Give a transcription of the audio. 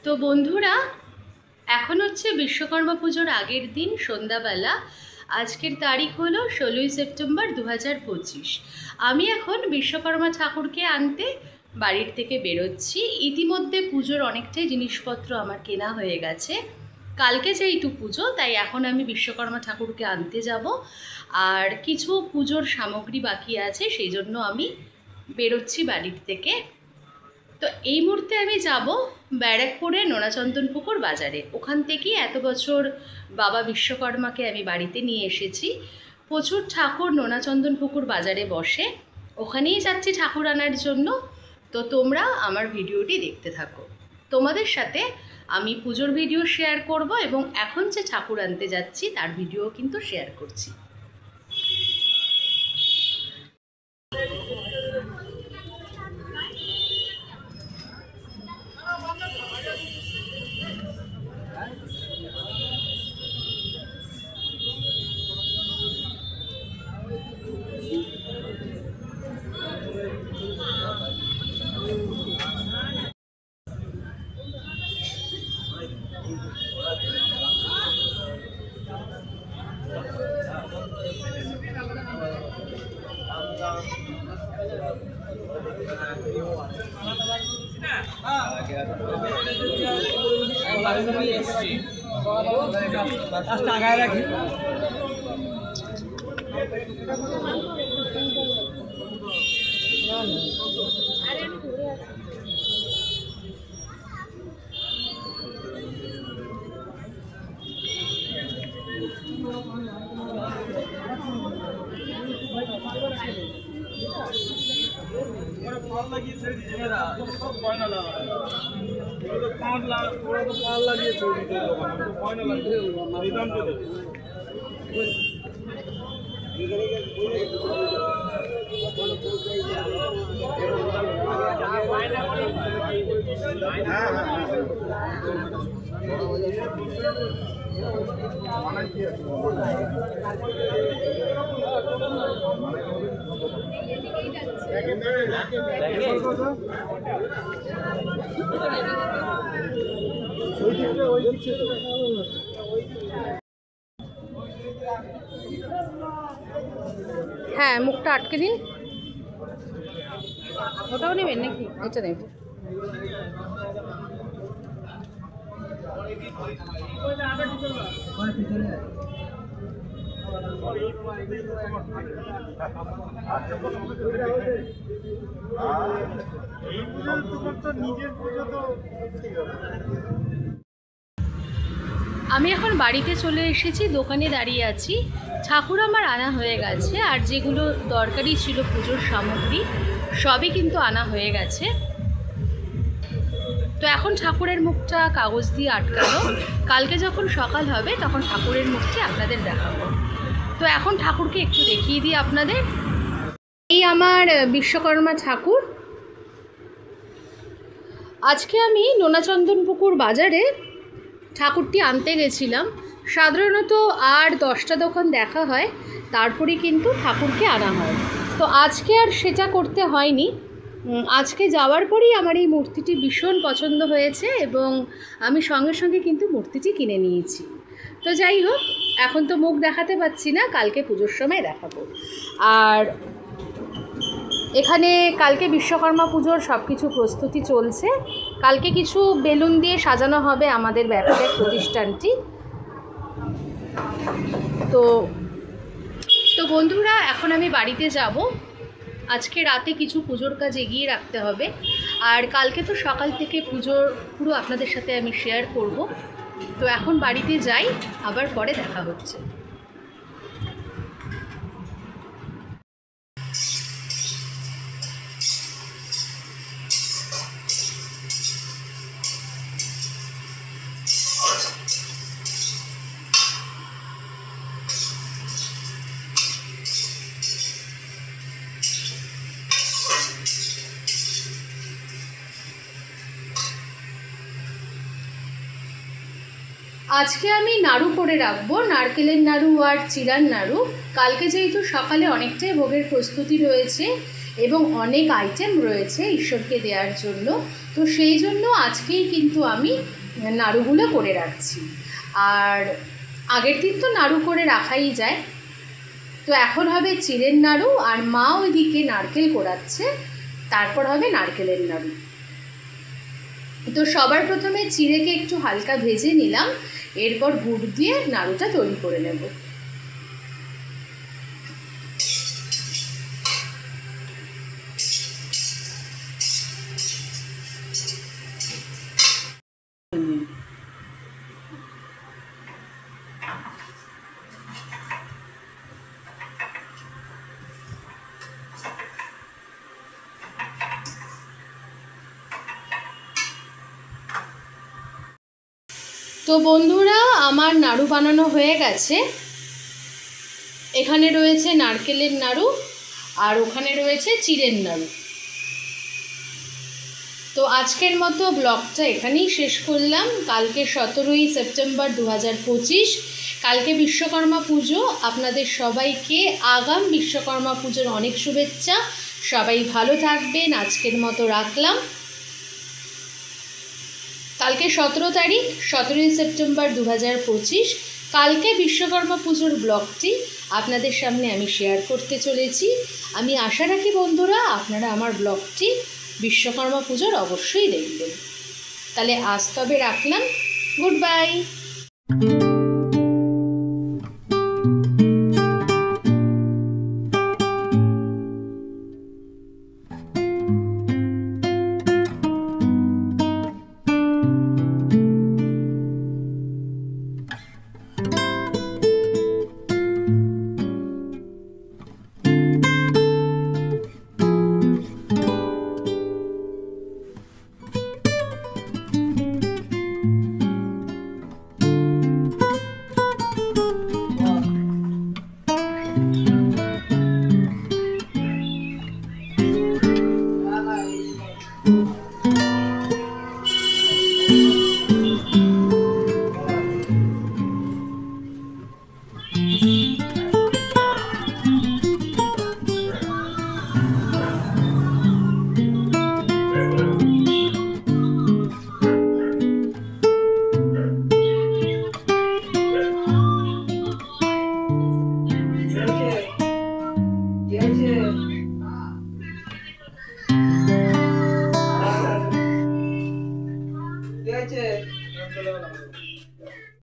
তো বন্ধুরা, এখন হচ্ছে বিশ্বকর্মা পুজোর আগের দিন সন্ধ্যাবেলা। আজকের তারিখ হলো 16ই সেপ্টেম্বর 2025। আমি এখন বিশ্বকর্মা ঠাকুরকে আনতে বাড়ির থেকে বেরোচ্ছি। ইতিমধ্যে পুজোর অনেকটাই জিনিসপত্র আমার কেনা হয়ে গেছে। কালকে যেহেতু পুজো, তাই এখন আমি বিশ্বকর্মা ঠাকুরকে আনতে যাব। আর কিছু পুজোর সামগ্রী বাকি আছে, সেই জন্য আমি বেরোচ্ছি বাড়ির থেকে। তো এই মুহূর্তে আমি যাব ব্যারাকপুরে নোনাচন্দনপুকুর বাজারে। ওখান থেকেই এত বছর বাবা বিশ্বকর্মাকে আমি বাড়িতে নিয়ে এসেছি। প্রচুর ঠাকুর নোনাচন্দনপুকুর বাজারে বসে, ওখানেই যাচ্ছি ঠাকুর আনার জন্য। তো তোমরা আমার ভিডিওটি দেখতে থাকো। তোমাদের সাথে আমি পুজোর ভিডিও শেয়ার করব এবং এখন যে ঠাকুর আনতে যাচ্ছি তার ভিডিও কিন্তু শেয়ার করছি। টাকায় রাখি হ্যাঁ, মুখটা আটকে দিন। ওটাও নেবেন নাকি? এটা নেব। আমি এখন বাড়িতে চলে এসেছি, দোকানে দাঁড়িয়ে আছি। ঠাকুর আমার আনা হয়ে গেছে, আর যেগুলো দরকারি ছিল পুজোর সামগ্রী সবই কিন্তু আনা হয়ে গেছে। তো এখন ঠাকুরের মুখটা কাগজ দিয়ে আটকানো, কালকে যখন সকাল হবে তখন ঠাকুরের মুখটি আপনাদের দেখাবো। তো এখন ঠাকুরকে একটু দেখিয়ে দিই আপনাদের। এই আমার বিশ্বকর্মা ঠাকুর। আজকে আমি নোনাচন্দনপুকুর বাজারে ঠাকুরটি আনতে গেছিলাম। সাধারণত আর 10টা দোকান দেখা হয়, তারপরেই কিন্তু ঠাকুরকে আনা হয়। তো আজকে আর সেটা করতে হয়নি। আজকে যাওয়ার পরেই আমার এই মূর্তিটি ভীষণ পছন্দ হয়েছে এবং আমি সঙ্গে সঙ্গে কিন্তু মূর্তিটি কিনে নিয়েছি। তো যাই হোক, এখন তো মুখ দেখাতে পাচ্ছি না, কালকে পুজোর সময় দেখাবো। আর এখানে কালকে বিশ্বকর্মা পুজোর সব কিছু প্রস্তুতি চলছে। কালকে কিছু বেলুন দিয়ে সাজানো হবে আমাদের ব্যবসায়িক প্রতিষ্ঠানটি। তো বন্ধুরা, এখন আমি বাড়িতে যাব। আজকে রাতে কিছু পুজোর কাজ এগিয়ে রাখতে হবে, আর কালকে তো সকাল থেকে পুজোর পুরো আপনাদের সাথে আমি শেয়ার করব। তো এখন বাড়িতে যাই, আবার পরে দেখা হচ্ছে। আজকে আমি নাড়ু করে রাখবো, নারকেলের নাড়ু আর চিড়ার নাড়ু। কালকে যেহেতু সকালে অনেকটাই ভোগের প্রস্তুতি রয়েছে এবং অনেক আইটেম রয়েছে ঈশ্বরকে দেওয়ার জন্য, তো সেই জন্য আজকেই কিন্তু আমি নাড়ুগুলো করে রাখছি। আর আগের দিন তো নাড়ু করে রাখাই যায়, তো এখন হবে চিড়ের নাড়ু, আর মা ওইদিকে নারকেল কোড়াচ্ছে, তারপর হবে নারকেলের নাড়ু। তো সবার প্রথমে চিড়েকে একটু হালকা ভেজে নিলাম, এরপর গুড় দিয়ে নাড়ুটা তৈরি করে নেব। তো বন্ধুরা, আমার নাড়ু বানানো হয়ে গেছে। এখানে রয়েছে নারকেলের নাড়ু আর ওখানে রয়েছে চিড়ের নাড়ু। তো আজকের মতো ব্লগটা এখানেই শেষ করলাম। কালকে 17ই সেপ্টেম্বর 2025, কালকে বিশ্বকর্মা পুজো। আপনাদের সবাইকে আগাম বিশ্বকর্মা পুজোর অনেক শুভেচ্ছা। সবাই ভালো থাকবেন। আজকের মতো রাখলাম। কালকে 17 তারিখ, 17ই সেপ্টেম্বর 2025, কালকে বিশ্বকর্মা পুজোর ব্লগটি আপনাদের সামনে আমি শেয়ার করতে চলেছি। আমি আশা রাখি বন্ধুরা আপনারা আমার ব্লগটি বিশ্বকর্মা পুজোর অবশ্যই দেখবেন। তাহলে আজ তবে রাখলাম। Good bye.